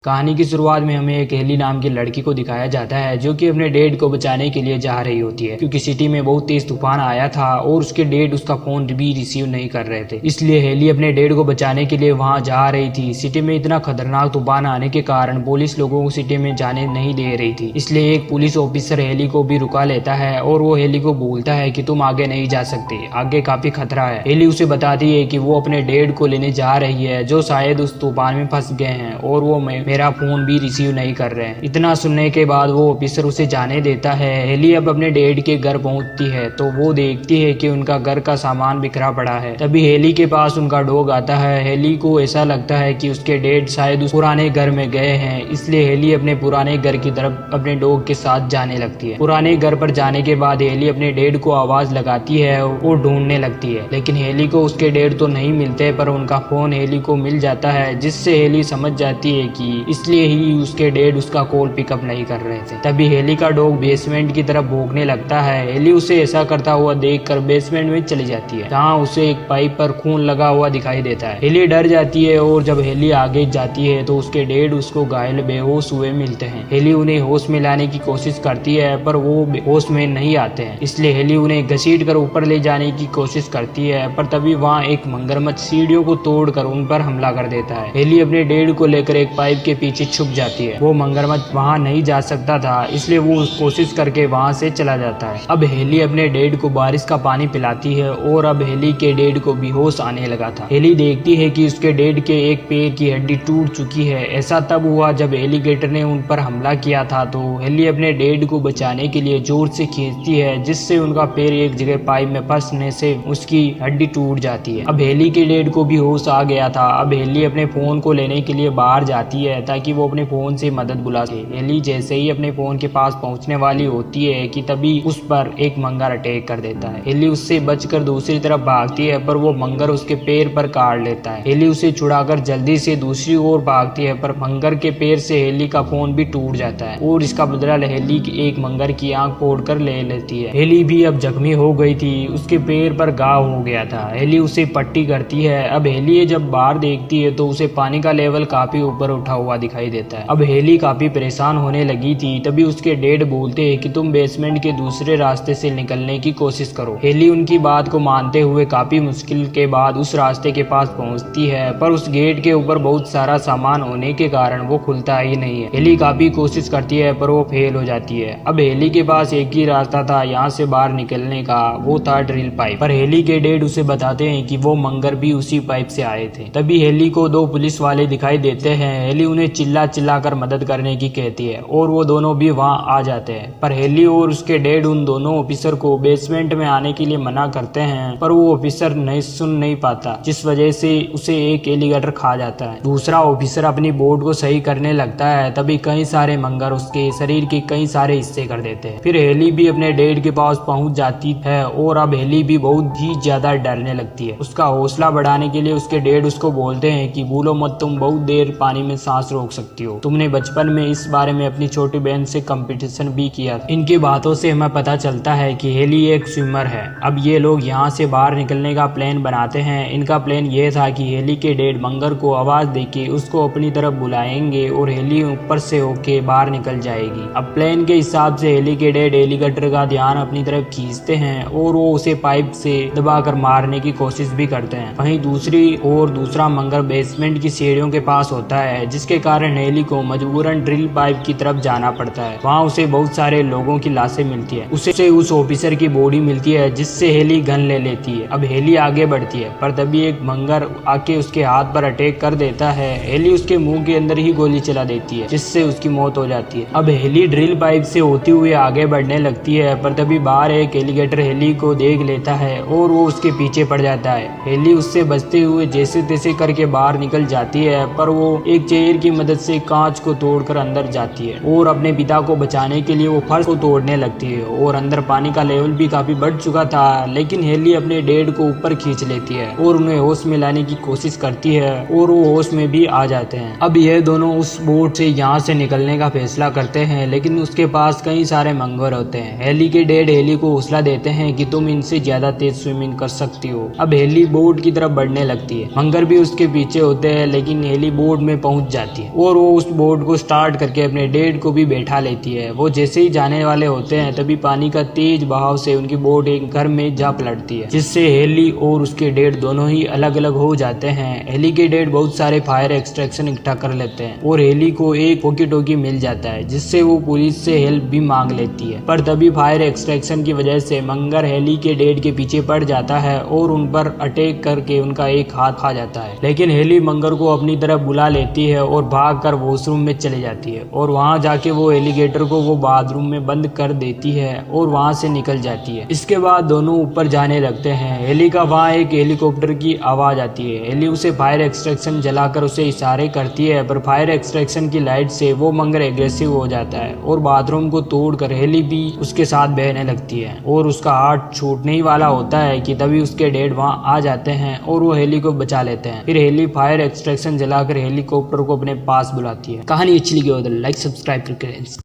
कहानी की शुरुआत में हमें एक हेली नाम की लड़की को दिखाया जाता है जो कि अपने डैड को बचाने के लिए जा रही होती है, क्योंकि सिटी में बहुत तेज तूफान आया था और उसके डैड उसका फोन भी रिसीव नहीं कर रहे थे। इसलिए हेली अपने डैड को बचाने के लिए वहां जा रही थी। सिटी में इतना खतरनाक तूफान आने के कारण पुलिस लोगों को सिटी में जाने नहीं दे रही थी। इसलिए एक पुलिस ऑफिसर हेली को भी रुका लेता है और वो हेली को बोलता है कि तुम आगे नहीं जा सकते, आगे काफी खतरा है। हेली उसे बताती है कि वो अपने डैड को लेने जा रही है जो शायद उस तूफान में फंस गए हैं और वो मेरा फोन भी रिसीव नहीं कर रहे हैं। इतना सुनने के बाद वो ऑफिसर उसे जाने देता है। हेली अब अपने डैड के घर पहुंचती है तो वो देखती है कि उनका घर का सामान बिखरा पड़ा है। तभी हेली के पास उनका डॉग आता है। हेली को ऐसा लगता है कि उसके डैड शायद उस पुराने घर में गए हैं, इसलिए हेली अपने पुराने घर की तरफ अपने डॉग के साथ जाने लगती है। पुराने घर पर जाने के बाद हेली अपने डैड को आवाज लगाती है और ढूंढने लगती है, लेकिन हेली को उसके डैड तो नहीं मिलते, पर उनका फोन हेली को मिल जाता है, जिससे हेली समझ जाती है कि इसलिए ही उसके डैड उसका कॉल पिकअप नहीं कर रहे थे। तभी हेली का डॉग बेसमेंट की तरफ भौंकने लगता है। हेली उसे ऐसा करता हुआ देखकर बेसमेंट में चली जाती है, जहाँ उसे एक पाइप पर खून लगा हुआ दिखाई देता है। हेली डर जाती है और जब हेली आगे जाती है तो उसके डैड उसको घायल बेहोश हुए मिलते हैं। हेली उन्हें होश में लाने की कोशिश करती है पर वो होश में नहीं आते हैं, इसलिए हेली उन्हें घसीट कर ऊपर ले जाने की कोशिश करती है, पर तभी वहाँ एक मगरमच्छ सीढ़ियों को तोड़कर उन पर हमला कर देता है। हेली अपने डैड को लेकर एक पाइप के पीछे छुप जाती है। वो मगरमच्छ वहां नहीं जा सकता था, इसलिए वो कोशिश करके वहां से चला जाता है। अब हेली अपने डैड को बारिश का पानी पिलाती है और अब हेली के डैड को बेहोश आने लगा था। हेली देखती है कि उसके डैड के एक पैर की हड्डी टूट चुकी है। ऐसा तब हुआ जब एलिगेटर ने उन पर हमला किया था, तो हेली अपने डैड को बचाने के लिए जोर से खींचती है, जिससे उनका पैर एक जगह पाइप में फंसने से उसकी हड्डी टूट जाती है। अब हेली के डैड को भी होश आ गया था। अब हेली अपने फोन को लेने के लिए बाहर जाती है ताकि वो अपने फोन से मदद बुला सके। हेली जैसे ही अपने फोन के पास पहुंचने वाली होती है कि तभी उस पर एक मंगर अटैक कर देता है। हेली उससे बचकर दूसरी तरफ भागती है, पर वो मंगर उसके पैर पर काट लेता है। हेली उसे छुड़ाकर जल्दी से दूसरी ओर भागती है, पर मंगर के पैर से हेली का फोन भी टूट जाता है और इसका बदला हेली एक मंगर की आंख फोड़कर ले लेती है। हेली भी अब जख्मी हो गई थी, उसके पैर पर घाव हो गया था। हेली उसे पट्टी करती है। अब हेली जब बाहर देखती है तो उसे पानी का लेवल काफी ऊपर उठा हुआ दिखाई देता है। अब हेली काफी परेशान होने लगी थी। तभी उसके डैड बोलते हैं कि तुम बेसमेंट के दूसरे रास्ते से निकलने की कोशिश करो। हेली उनकी बात को मानते हुए काफी मुश्किल के बाद उस रास्ते के पास पहुंचती है, पर उस गेट के ऊपर बहुत सारा सामान होने के कारण वो खुलता ही नहीं है। हेली काफी कोशिश करती है पर वो फेल हो जाती है। अब हेली के पास एक ही रास्ता था यहाँ से बाहर निकलने का, वो था ड्रिल पाइप। पर हेली के डैड उसे बताते हैं कि वो मंगर भी उसी पाइप से आए थे। तभी हेली को दो पुलिस वाले दिखाई देते हैं। हेली उन्हें चिल्ला चिल्ला कर मदद करने की कहती है और वो दोनों भी वहां आ जाते हैं, पर हेली और उसके डैड उन दोनों ऑफिसर को बेसमेंट में आने के लिए मना करते हैं, पर वो ऑफिसर नहीं सुन नहीं पाता, जिस वजह से उसे एक एलिगेटर खा जाता है। दूसरा ऑफिसर अपनी बोट को सही करने लगता है, तभी कई सारे मंगर उसके शरीर के कई सारे हिस्से कर देते हैं। फिर हेली भी अपने डैड के पास पहुंच जाती है और अब हेली भी बहुत ही ज्यादा डरने लगती है। उसका हौसला बढ़ाने के लिए उसके डैड उसको बोलते हैं कि भूलो मत, तुम बहुत देर पानी में सांस रोक सकती हो। तुमने बचपन में इस बारे में अपनी छोटी बहन से कंपटीशन भी किया था। इनकी बातों से हमें पता चलता है कि हेली एक स्विमर है। अब ये लोग यहाँ से बाहर निकलने का प्लान बनाते हैं। इनका प्लान ये था कि हेली के डैड मंगर को आवाज देके उसको अपनी तरफ बुलाएंगे और हेली ऊपर से होके बाहर निकल जाएगी। अब प्लान के हिसाब से हेली के डैड एलिगेटर का ध्यान अपनी तरफ खींचते हैं और वो उसे पाइप से दबाकर मारने की कोशिश भी करते हैं। वहीं दूसरी ओर दूसरा मंगर बेसमेंट की सीढ़ियों के पास होता है, जिसके कारण हेली को मजबूरन ड्रिल पाइप की तरफ जाना पड़ता है। वहाँ उसे बहुत सारे लोगों की लाशें मिलती है। उसे उस ऑफिसर की बॉडी मिलती है, जिससे हेली गन ले लेती है। अब हेली आगे बढ़ती है, पर तभी एक मंगर आके उसके हाथ पर अटैक कर देता है। हेली उसके मुंह के अंदर ही गोली चला देती है, जिससे उसकी मौत हो जाती है। अब हेली ड्रिल पाइप से होती हुई आगे बढ़ने लगती है, पर तभी बाहर एक एलिगेटर हेली को देख लेता है और वो उसके पीछे पड़ जाता है। हेली उससे बचते हुए जैसे तैसे करके बाहर निकल जाती है, पर वो एक चेयर की मदद से कांच को तोड़कर अंदर जाती है और अपने पिता को बचाने के लिए वो फर्श को तोड़ने लगती है। और अंदर पानी का लेवल भी काफी बढ़ चुका था, लेकिन हेली अपने डैड को ऊपर खींच लेती है और उन्हें होश में लाने की कोशिश करती है और वो होश में भी आ जाते हैं। अब ये दोनों उस बोट से यहाँ से निकलने का फैसला करते हैं, लेकिन उसके पास कई सारे मंगर होते हैं। हेली के डैड हेली को हौसला देते हैं कि तुम इनसे ज्यादा तेज स्विमिंग कर सकती हो। अब हेली बोट की तरफ बढ़ने लगती है। मंगर भी उसके पीछे होते हैं, लेकिन हेली बोट में पहुंच जाती जाती है और वो उस बोट को स्टार्ट करके अपने डैड को भी बैठा लेती है। वो जैसे ही जाने वाले होते हैं तभी पानी का तेज बहाव से उनकी बोट एक घर में जा पलटती है, जिससे हेली और उसके डैड दोनों ही अलग अलग हो जाते हैं। हेली के डैड बहुत सारे फायर एक्सट्रैक्शन इकट्ठा कर लेते हैं और हेली को एक वॉकी टॉकी मिल जाता है, जिससे वो पुलिस से हेल्प भी मांग लेती है। पर तभी फायर एक्सट्रैक्शन की वजह से मंगर हेली के डैड के पीछे पड़ जाता है और उन पर अटैक करके उनका एक हाथ खा जाता है। लेकिन हेली मंगर को अपनी तरफ बुला लेती है और भागकर वॉशरूम में चली जाती है और वहां जाके वो एलिगेटर को वो बाथरूम में बंद कर देती है और वहां से निकल जाती है। इसके बाद दोनों ऊपर जाने लगते हैं। हेली का वहां एक हेलीकॉप्टर की आवाज आती है। हेली उसे फायर एक्सट्रैक्शन जलाकर उसे इशारे करती है, पर फायर एक्सट्रैक्शन की लाइट से वो मंगर एग्रेसिव हो जाता है और बाथरूम को तोड़कर हेली भी उसके साथ बहने लगती है और उसका हाथ छूटने ही वाला होता है कि तभी उसके डैड वहां आ जाते हैं और वो हेली को बचा लेते हैं। फिर हेली फायर एक्सट्रैक्शन जलाकर हेलीकॉप्टर को अपने पास बुलाती है। कहानी अच्छी लगी हो तो लाइक सब्सक्राइब करके